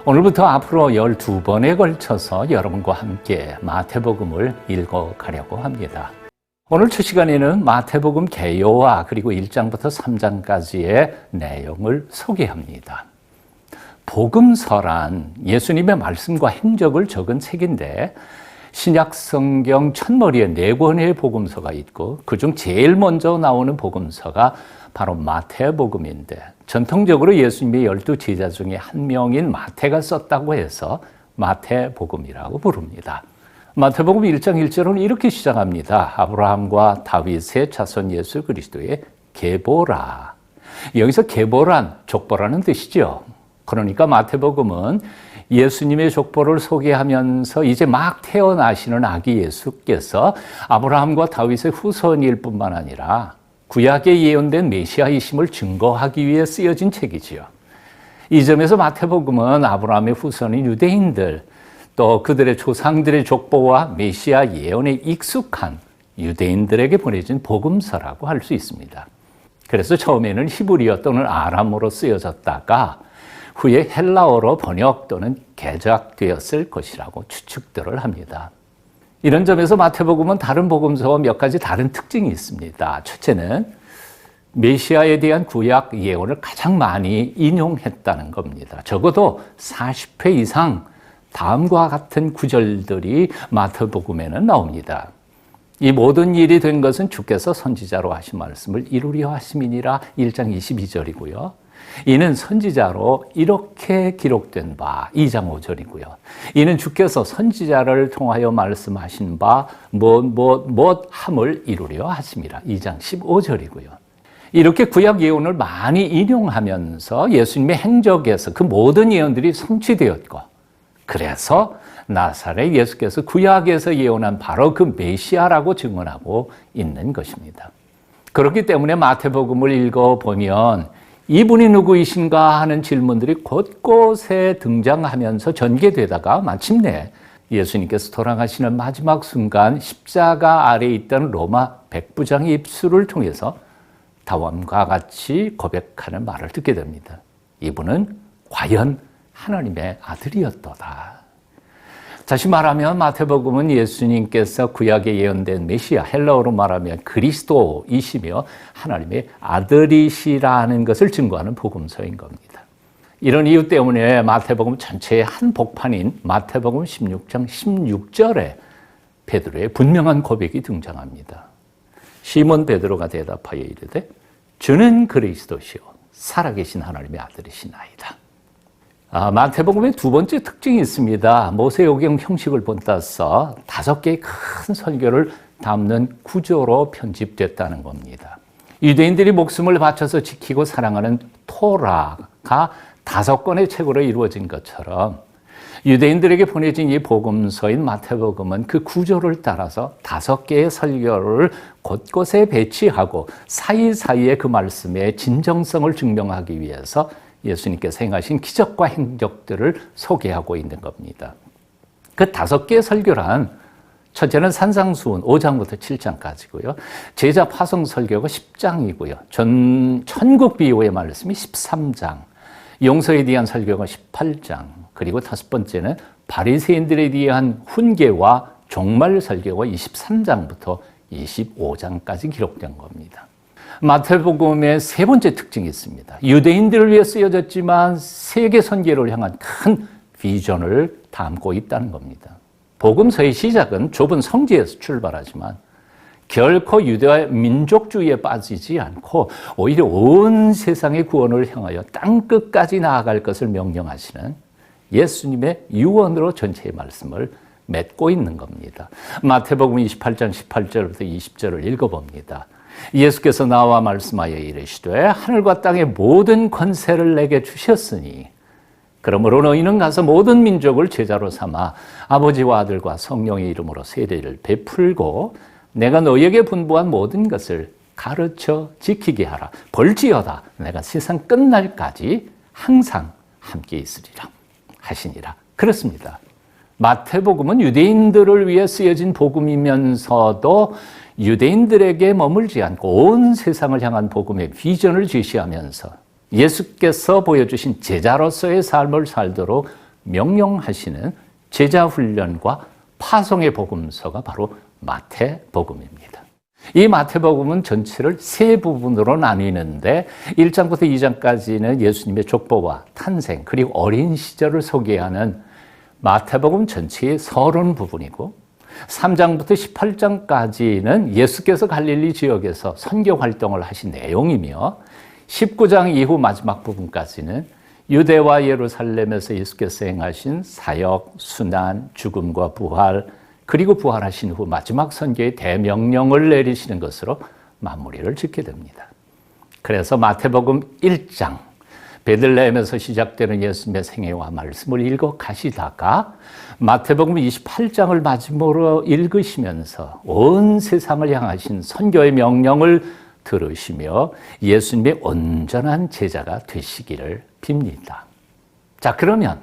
오늘부터 앞으로 12번에 걸쳐서 여러분과 함께 마태복음을 읽어가려고 합니다. 오늘 첫 시간에는 마태복음 개요와 그리고 1장부터 3장까지의 내용을 소개합니다. 복음서란 예수님의 말씀과 행적을 적은 책인데 신약 성경 첫머리에 4권의 복음서가 있고 그중 제일 먼저 나오는 복음서가 바로 마태복음인데 전통적으로 예수님의 12 제자 중에 한 명인 마태가 썼다고 해서 마태복음이라고 부릅니다. 마태복음 1장 1절은 이렇게 시작합니다. 아브라함과 다윗의 자손 예수 그리스도의 계보라. 여기서 계보란 족보라는 뜻이죠. 그러니까 마태복음은 예수님의 족보를 소개하면서 이제 막 태어나시는 아기 예수께서 아브라함과 다윗의 후손일 뿐만 아니라 구약에 예언된 메시아이심을 증거하기 위해 쓰여진 책이지요. 이 점에서 마태복음은 아브라함의 후손인 유대인들, 또 그들의 조상들의 족보와 메시아 예언에 익숙한 유대인들에게 보내진 복음서라고 할 수 있습니다. 그래서 처음에는 히브리어 또는 아람어로 쓰여졌다가 후에 헬라어로 번역 또는 개작되었을 것이라고 추측들을 합니다. 이런 점에서 마태복음은 다른 복음서와 몇 가지 다른 특징이 있습니다. 첫째는 메시아에 대한 구약 예언을 가장 많이 인용했다는 겁니다. 적어도 40회 이상 다음과 같은 구절들이 마태복음에는 나옵니다. 이 모든 일이 된 것은 주께서 선지자로 하신 말씀을 이루려 하심이니라 1장 22절이고요. 이는 선지자로 이렇게 기록된 바 2장 5절이고요. 이는 주께서 선지자를 통하여 말씀하신 바 함을 이루려 하심이라 2장 15절이고요. 이렇게 구약 예언을 많이 인용하면서 예수님의 행적에서 그 모든 예언들이 성취되었고 그래서 나사렛 예수께서 구약에서 예언한 바로 그 메시아라고 증언하고 있는 것입니다. 그렇기 때문에 마태복음을 읽어보면 이분이 누구이신가 하는 질문들이 곳곳에 등장하면서 전개되다가 마침내 예수님께서 돌아가시는 마지막 순간 십자가 아래에 있던 로마 백부장의 입술을 통해서 다음과 같이 고백하는 말을 듣게 됩니다. 이분은 과연 하나님의 아들이었도다. 다시 말하면 마태복음은 예수님께서 구약에 예언된 메시아, 헬라어로 말하면 그리스도이시며 하나님의 아들이시라는 것을 증거하는 복음서인 겁니다. 이런 이유 때문에 마태복음 전체의 한 복판인 마태복음 16장 16절에 베드로의 분명한 고백이 등장합니다. 시몬 베드로가 대답하여 이르되 주는 그리스도시요 살아계신 하나님의 아들이시나이다. 마태복음의 두 번째 특징이 있습니다. 모세오경 형식을 본따서 5개의 큰 설교를 담는 구조로 편집됐다는 겁니다. 유대인들이 목숨을 바쳐서 지키고 사랑하는 토라가 5권의 책으로 이루어진 것처럼 유대인들에게 보내진 이 복음서인 마태복음은 그 구조를 따라서 5개의 설교를 곳곳에 배치하고 사이사이에 그 말씀의 진정성을 증명하기 위해서 예수님께서 행하신 기적과 행적들을 소개하고 있는 겁니다. 그 5개의 설교란 첫째는 산상수훈 5장부터 7장까지고요. 제자 파송 설교가 10장이고요. 천국 비유의 말씀이 13장, 용서에 대한 설교가 18장, 그리고 5번째는 바리새인들에 대한 훈계와 종말 설교가 23장부터 25장까지 기록된 겁니다. 마태복음의 세 번째 특징이 있습니다. 유대인들을 위해 쓰여졌지만 세계 선교를 향한 큰 비전을 담고 있다는 겁니다. 복음서의 시작은 좁은 성지에서 출발하지만 결코 유대와 민족주의에 빠지지 않고 오히려 온 세상의 구원을 향하여 땅끝까지 나아갈 것을 명령하시는 예수님의 유언으로 전체의 말씀을 맺고 있는 겁니다. 마태복음 28장 18절부터 20절을 읽어봅니다. 예수께서 나와 말씀하여 이르시되 하늘과 땅의 모든 권세를 내게 주셨으니 그러므로 너희는 가서 모든 민족을 제자로 삼아 아버지와 아들과 성령의 이름으로 세례를 베풀고 내가 너희에게 분부한 모든 것을 가르쳐 지키게 하라. 벌지어다 내가 세상 끝날까지 항상 함께 있으리라 하시니라. 그렇습니다. 마태복음은 유대인들을 위해 쓰여진 복음이면서도 유대인들에게 머물지 않고 온 세상을 향한 복음의 비전을 제시하면서 예수께서 보여주신 제자로서의 삶을 살도록 명령하시는 제자 훈련과 파송의 복음서가 바로 마태복음입니다. 이 마태복음은 전체를 세 부분으로 나뉘는데 1장부터 2장까지는 예수님의 족보와 탄생 그리고 어린 시절을 소개하는 마태복음 전체의 서론 부분이고 3장부터 18장까지는 예수께서 갈릴리 지역에서 선교 활동을 하신 내용이며 19장 이후 마지막 부분까지는 유대와 예루살렘에서 예수께서 행하신 사역, 순환, 죽음과 부활 그리고 부활하신 후 마지막 선교의 대명령을 내리시는 것으로 마무리를 짓게 됩니다. 그래서 마태복음 1장 베들레헴에서 시작되는 예수님의 생애와 말씀을 읽어 가시다가 마태복음 28장을 마지막으로 읽으시면서 온 세상을 향하신 선교의 명령을 들으시며 예수님의 온전한 제자가 되시기를 빕니다. 자, 그러면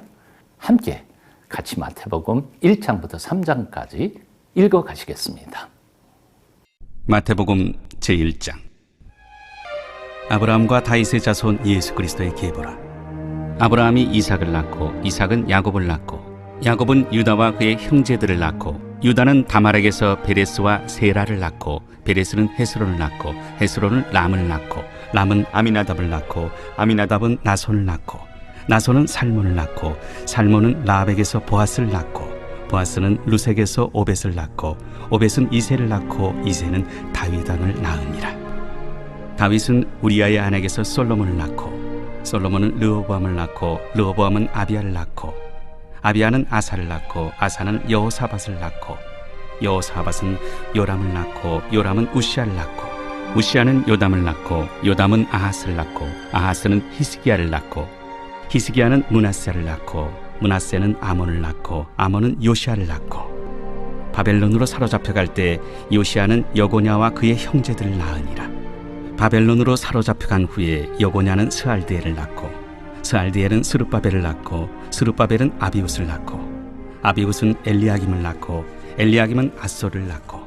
함께 같이 마태복음 1장부터 3장까지 읽어 가시겠습니다. 마태복음 제1장. 아브라함과 다윗의 자손 예수 그리스도의 계보라. 아브라함이 이삭을 낳고 이삭은 야곱을 낳고 야곱은 유다와 그의 형제들을 낳고 유다는 다말에게서 베레스와 세라를 낳고 베레스는 헤스론을 낳고 헤스론은 람을 낳고 람은 아미나답을 낳고 아미나답은 나손을 낳고 나손은 살몬을 낳고 살몬은 라합에게서 보아스를 낳고 보아스는 루색에서 오벳을 낳고 오벳은 이새를 낳고 이새는 다윗 왕을 낳으니라. 다윗은 우리아의 아내에게서 솔로몬을 낳고 솔로몬은 르호보암을 낳고 르호보암은 아비야를 낳고 아비야는 아사를 낳고 아사는 여호사밧을 낳고 여호사밧은 요람을 낳고 요람은 우시아를 낳고 우시아는 요담을 낳고 요담은 아하스를 낳고 아하스는 히스기야를 낳고 히스기야는 므낫세를 낳고 므낫세는 아몬을 낳고 아몬은 요시아를 낳고 바벨론으로 사로잡혀갈 때 요시아는 여고냐와 그의 형제들을 낳으니라. 바벨론으로 사로잡혀간 후에 여고냐는 스알디엘을 낳고 스알디엘은 스룹바벨을 낳고 스룹바벨은 아비웃을 낳고 아비웃은 엘리야김을 낳고 엘리야김은 아소를 낳고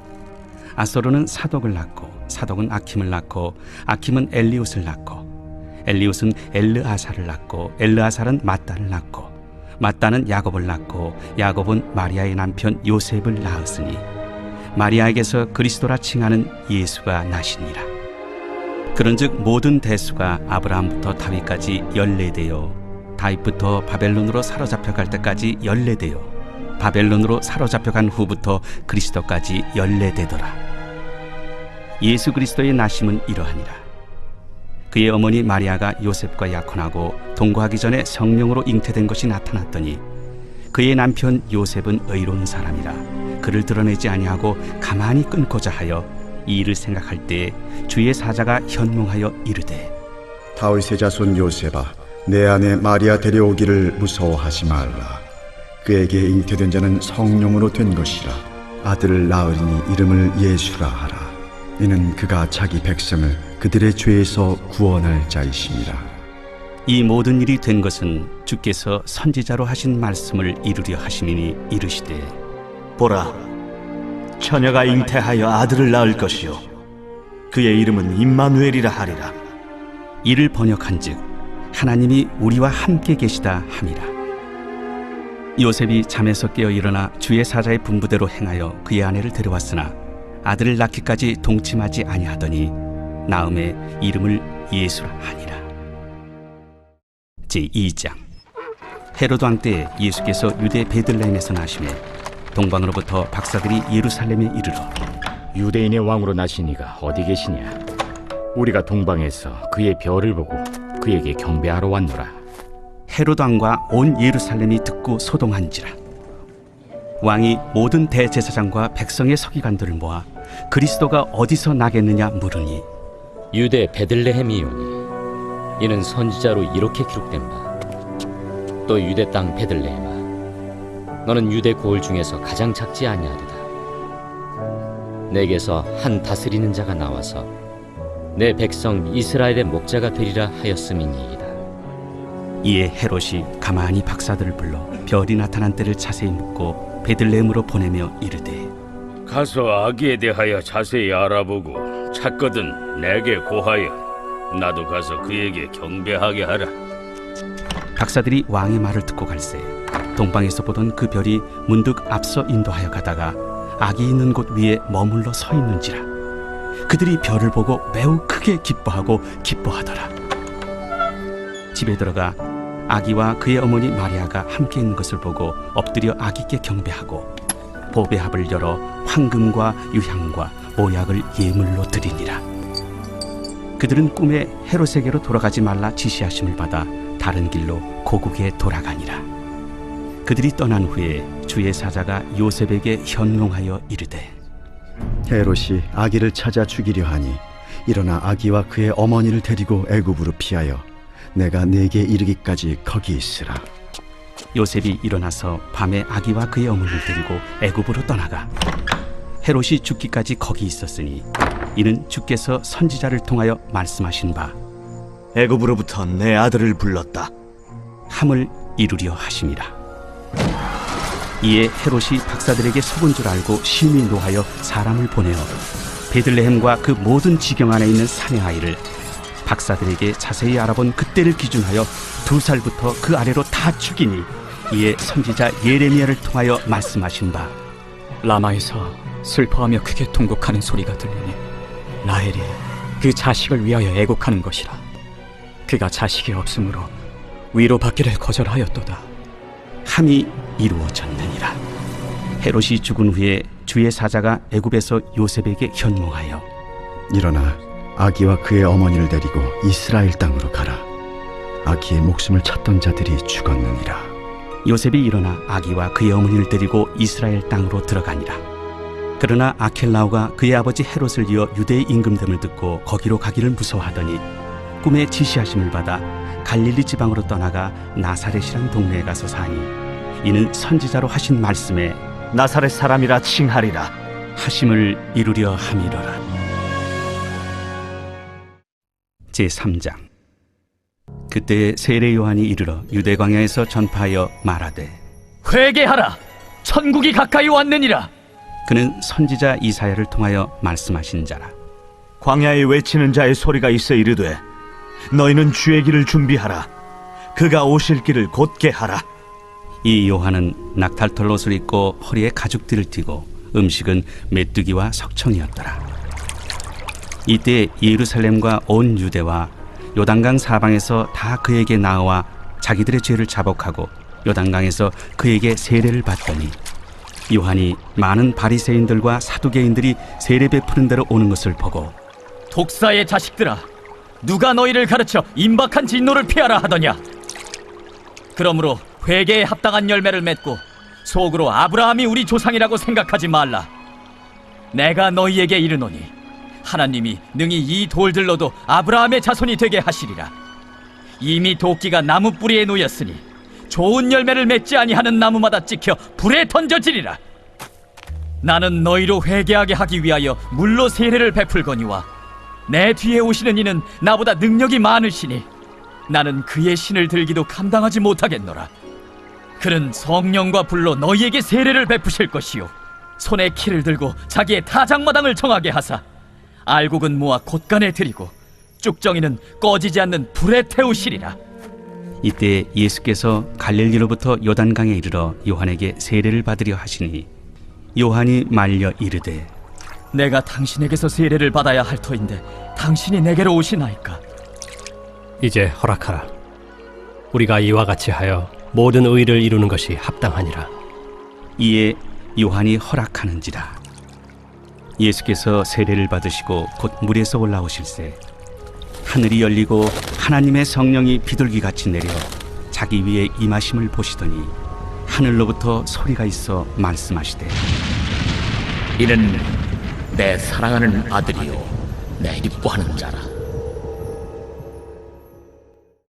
아소르는 사독을 낳고 사독은 아킴을 낳고 아킴은 엘리웃을 낳고 엘리웃은 엘르아사를 낳고 엘르아사는 mat단을 낳고 mat단은 야곱을 낳고 야곱은 마리아의 남편 요셉을 낳았으니 마리아에게서 그리스도라 칭하는 예수가 나시니라. 그런즉 모든 대수가 아브라함부터 다윗까지 연례되어 다윗부터 바벨론으로 사로잡혀갈 때까지 연례되어 바벨론으로 사로잡혀간 후부터 그리스도까지 연례되더라. 예수 그리스도의 나심은 이러하니라. 그의 어머니 마리아가 요셉과 약혼하고 동거하기 전에 성령으로 잉태된 것이 나타났더니 그의 남편 요셉은 의로운 사람이라 그를 드러내지 아니하고 가만히 끊고자 하여 이 일을 생각할 때 주의 사자가 현몽하여 이르되 다윗의 자손 요셉아 내 아내 마리아 데려오기를 무서워하지 말라. 그에게 잉태된 자는 성령으로 된 것이라. 아들을 낳으리니 이름을 예수라 하라. 이는 그가 자기 백성을 그들의 죄에서 구원할 자이심이라. 이 모든 일이 된 것은 주께서 선지자로 하신 말씀을 이루려 하심이니 이르시되 보라, 처녀가 잉태하여 아들을 낳을 것이요 그의 이름은 임마누엘이라 하리라. 이를 번역한즉 하나님이 우리와 함께 계시다 함이라. 요셉이 잠에서 깨어 일어나 주의 사자의 분부대로 행하여 그의 아내를 데려왔으나 아들을 낳기까지 동침하지 아니하더니 나음에 이름을 예수라 하니라. 제2장. 헤로드 왕 때 예수께서 유대 베들레헴에서 나시매 동방으로부터 박사들이 예루살렘에 이르러 유대인의 왕으로 나시니가 어디 계시냐? 우리가 동방에서 그의 별을 보고 그에게 경배하러 왔노라. 헤로드 왕과 온 예루살렘이 듣고 소동한지라. 왕이 모든 대제사장과 백성의 서기관들을 모아 그리스도가 어디서 나겠느냐 물으니 유대 베들레헴이오니 이는 선지자로 이렇게 기록된 바 또 유대 땅 베들레헴아 너는 유대 고을 중에서 가장 작지 아니하리라. 내게서 한 다스리는 자가 나와서 내 백성 이스라엘의 목자가 되리라 하였음이니이다. 이에 헤롯이 가만히 박사들을 불러 별이 나타난 때를 자세히 묻고 베들레헴으로 보내며 이르되 가서 아기에 대하여 자세히 알아보고 찾거든 내게 고하여 나도 가서 그에게 경배하게 하라. 박사들이 왕의 말을 듣고 갈새 동방에서 보던 그 별이 문득 앞서 인도하여 가다가 아기 있는 곳 위에 머물러 서 있는지라. 그들이 별을 보고 매우 크게 기뻐하더라. 집에 들어가 아기와 그의 어머니 마리아가 함께 있는 것을 보고 엎드려 아기께 경배하고 보배합을 열어 황금과 유향과 모약을 예물로 드리니라. 그들은 꿈에 헤롯에게로 돌아가지 말라 지시하심을 받아 다른 길로 고국에 돌아가니라. 그들이 떠난 후에 주의 사자가 요셉에게 현몽하여 이르되 헤롯이 아기를 찾아 죽이려 하니 일어나 아기와 그의 어머니를 데리고 애굽으로 피하여 내가 네게 이르기까지 거기 있으라. 요셉이 일어나서 밤에 아기와 그의 어머니를 데리고 애굽으로 떠나가 헤롯이 죽기까지 거기 있었으니 이는 주께서 선지자를 통하여 말씀하신 바 애굽으로부터 내 아들을 불렀다. 함을 이루려 하심이라. 이에 헤롯이 박사들에게 속은 줄 알고 심히 노하여 사람을 보내어 베들레헴과 그 모든 지경 안에 있는 산의 아이를 박사들에게 자세히 알아본 그때를 기준하여 2살부터 그 아래로 다 죽이니 이에 선지자 예레미야를 통하여 말씀하신 바 라마에서 슬퍼하며 크게 통곡하는 소리가 들리니 라헬이 그 자식을 위하여 애곡하는 것이라. 그가 자식이 없으므로 위로받기를 거절하였도다. 함이 이루어졌느니라. 헤롯이 죽은 후에 주의 사자가 애굽에서 요셉에게 현몽하여 일어나 아기와 그의 어머니를 데리고 이스라엘 땅으로 가라. 아기의 목숨을 찾던 자들이 죽었느니라. 요셉이 일어나 아기와 그의 어머니를 데리고 이스라엘 땅으로 들어가니라. 그러나 아켈라오가 그의 아버지 헤롯을 이어 유대의 임금됨을 듣고 거기로 가기를 무서워하더니 꿈에 지시하심을 받아 갈릴리 지방으로 떠나가 나사렛이란 동네에 가서 사니 이는 선지자로 하신 말씀에 나사렛 사람이라 칭하리라. 하심을 이루려 함이로라. 제3장. 그때 세례 요한이 이르러 유대 광야에서 전파하여 말하되 회개하라. 천국이 가까이 왔느니라. 그는 선지자 이사야를 통하여 말씀하신 자라. 광야에 외치는 자의 소리가 있어 이르되 너희는 주의 길을 준비하라. 그가 오실 길을 곧게 하라. 이 요한은 낙탈털 옷을 입고 허리에 가죽띠를 띠고 음식은 메뚜기와 석청이었더라. 이때 예루살렘과 온 유대와 요단강 사방에서 다 그에게 나와 자기들의 죄를 자복하고 요단강에서 그에게 세례를 받더니 요한이 많은 바리새인들과 사두개인들이 세례 베푸는 대로 오는 것을 보고 독사의 자식들아, 누가 너희를 가르쳐 임박한 진노를 피하라 하더냐? 그러므로 회개에 합당한 열매를 맺고 속으로 아브라함이 우리 조상이라고 생각하지 말라. 내가 너희에게 이르노니 하나님이 능히 이 돌들로도 아브라함의 자손이 되게 하시리라. 이미 도끼가 나무 뿌리에 놓였으니 좋은 열매를 맺지 아니하는 나무마다 찍혀 불에 던져지리라. 나는 너희로 회개하게 하기 위하여 물로 세례를 베풀거니와 내 뒤에 오시는 이는 나보다 능력이 많으시니 나는 그의 신을 들기도 감당하지 못하겠노라. 그는 성령과 불로 너희에게 세례를 베푸실 것이요 손에 키를 들고 자기의 타작마당을 정하게 하사 알곡은 모아 곳간에 들이고 쭉정이는 꺼지지 않는 불에 태우시리라. 이때 예수께서 갈릴리로부터 요단강에 이르러 요한에게 세례를 받으려 하시니 요한이 말려 이르되 내가 당신에게서 세례를 받아야 할 터인데 당신이 내게로 오시나이까? 이제 허락하라. 우리가 이와 같이 하여 모든 의를 이루는 것이 합당하니라. 이에 요한이 허락하는지라. 예수께서 세례를 받으시고 곧 물에서 올라오실새 하늘이 열리고 하나님의 성령이 비둘기같이 내려 자기 위에 임하심을 보시더니 하늘로부터 소리가 있어 말씀하시되 이는 내 사랑하는 아들이요 내 기뻐하는 자라.